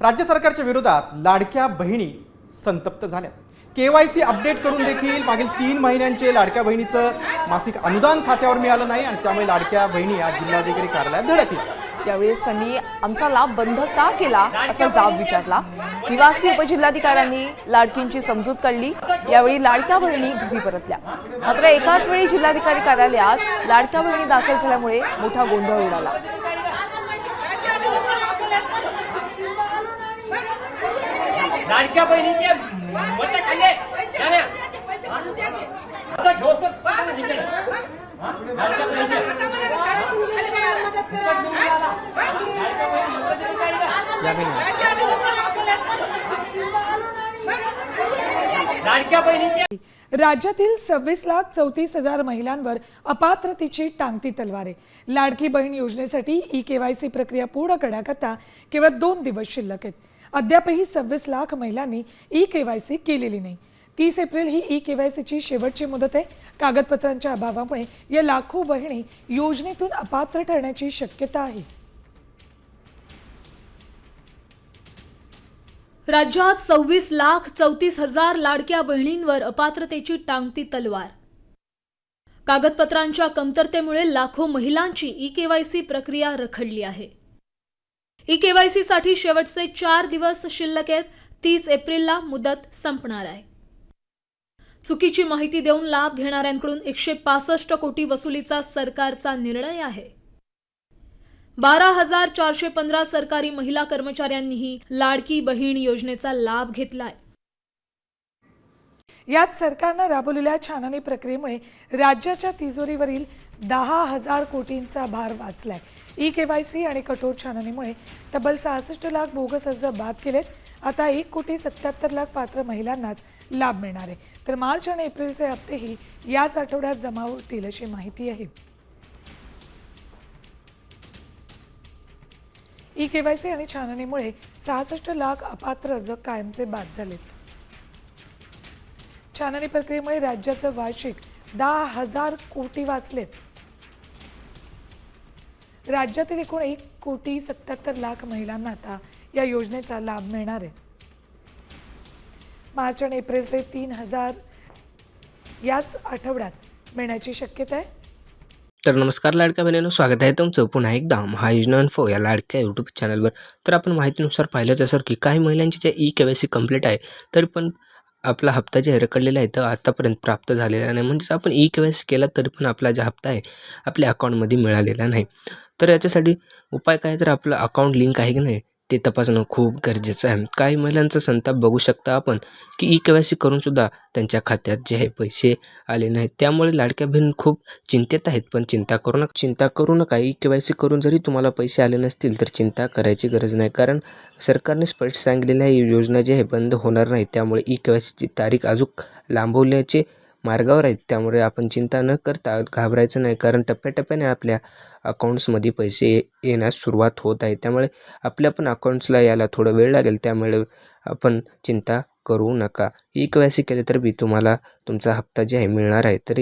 राज्य सरकारच्या विरोधात लाडक्या बहिणी संतप्त झाल्या। केवायसी अपडेट करून देखील मागील 3 महिन्यांचे लाडक्या बहिणीचं मासिक अनुदान खात्यावर मिळालं नाही आणि त्यामुळे लाडक्या बहिणी आज जिल्हाधिकारी कार्यालयात धडकल्या। त्यावेळेस त्यांनी आमचा लाभ बंद का केला असा जाब विचारला। निवासी उपजिल्हाधिकाऱ्यांनी लाडकींची समजूत काढली। यावेळी लाडक्या बहिणी घरी परतल्या। मात्र एकाच वेळी जिल्हाधिकारी कार्यालयात लाडक्या बहिणी दाखल झाल्यामुळे मोठा गोंधळ उडाला। लाडक्या बहिणीचे मत खाल्ले राज्यातील 26,34,000 महिलांवर अपात्रतेची टांगती तलवार आहे। लाडकी बहीण योजनेसाठी ई-केवायसी प्रक्रिया पूर्ण करण्याकरता केवळ 2 दिवस शिल्लक आहेत। अद्यापही 26 लाख महिलांनी ई-केवायसी केलेली नाही। 30 एप्रिल ही ई-केवायसीची शेवटची मुदत आहे। कागदपत्रांच्या अभावामुळे या लाखो बहिणी योजनेतून अपात्र ठरण्याची शक्यता आहे। राज्यात 26,34,000 लाडक्या बहिणींवर अपात्रतेची टांगती तलवार। कागदपत्रांच्या कमतरतेमुळे लाखो महिलांची ई-केवायसी प्रक्रिया रखडली आहे। ई-केवायसी साठी शेवटचे 4 दिवस शिल्लक आहेत। 30 एप्रिलला मुदत संपणार आहे। चुकीची माहिती देऊन लाभ घेणाऱ्यांकडून 165 कोटी वसुलीचा सरकारचा निर्णय आहे। 12,415 सरकारी महिला कर्मचाऱ्यांनीही लाडकी बहीण योजनेचा लाभ घेतलाय। यात सरकारने राबवलेल्या छाननी प्रक्रियेमुळे राज्याच्या तिजोरीवरील 10,000 कोटींचा भार वाचलाय। ई-केवायसी आणि कठोर छाननीमुळे तब्बल 66 लाख बोगस अर्ज बाद केलेत। आता 1,77,00,000 पात्र महिलांनाच लाभ मिळणार आहे। तर मार्च आणि एप्रिलचे हप्तेही याच आठवड्यात जमा होतील अशी माहिती आहे। ई-केवायसी आणि छाननीमुळे 66 लाख अपात्र अर्ज कायमचे बाद झालेत। छाननी प्रक्रियेमुळे राज्याचं वार्षिक 10,000 कोटी वाचलेत। राज्यातील एकूण 1,77,00,000 महिलांना आता या योजनेचा लाभ मिळणार आहे। मार्च आणि एप्रिलचे 3,000 याच आठवड्यात मिळण्याची शक्यता आहे। तर नमस्कार लाडक्या बहिणींनो, स्वागत आहे तुमचं पुन्हा एकदा महायोजना इन्फो या लाडक्या यूट्यूब चॅनलवर। तर आपण माहितीनुसार पाहिलंच असेल की काही महिलांची जे ई-केवायसी कंप्लीट आहे तरी पण आपला हप्ता जे रखडलेला आहे तर आतापर्यंत प्राप्त झालेला नाही। म्हणजे आपण ई-केवायसी केला तरी पण आपला जो हप्ता आहे आपल्या अकाउंटमध्ये मिळालेला नाही। तर याच्यासाठी उपाय काय, तर आपलं अकाउंट लिंक आहे की नाही ते तपासणं खूप गरजेचं आहे। काही महिलांचा संताप बघू शकता आपण की ई-केवायसी करूनसुद्धा त्यांच्या खात्यात जे आहे पैसे आले नाहीत। त्यामुळे लाडक्या बहीण खूप चिंतेत आहेत। पण चिंता करू नका। ई-केवायसी करून जरी तुम्हाला पैसे आले नसतील तर चिंता करायची गरज नाही, कारण सरकारने स्पष्ट सांगितलेलं आहे ही योजना जी आहे बंद होणार नाही। त्यामुळे ई-केवायसीची तारीख अजून लांबवण्याचे मार्गावर आहेत। त्यामुळे आपण चिंता न करता घाबरायचं नाही, कारण टप्प्याटप्प्याने आपल्या अकाउंट्समध्ये पैसे येण्यास सुरुवात होत आहे। त्यामुळे आपल्या पण अकाउंट्सला यायला थोडा वेळ लागेल। त्यामुळे आपण चिंता करू नका। ई-केवायसी केले तर बी तुम्हाला तुमचा हप्ता जे आहे मिळणार आहे। तरी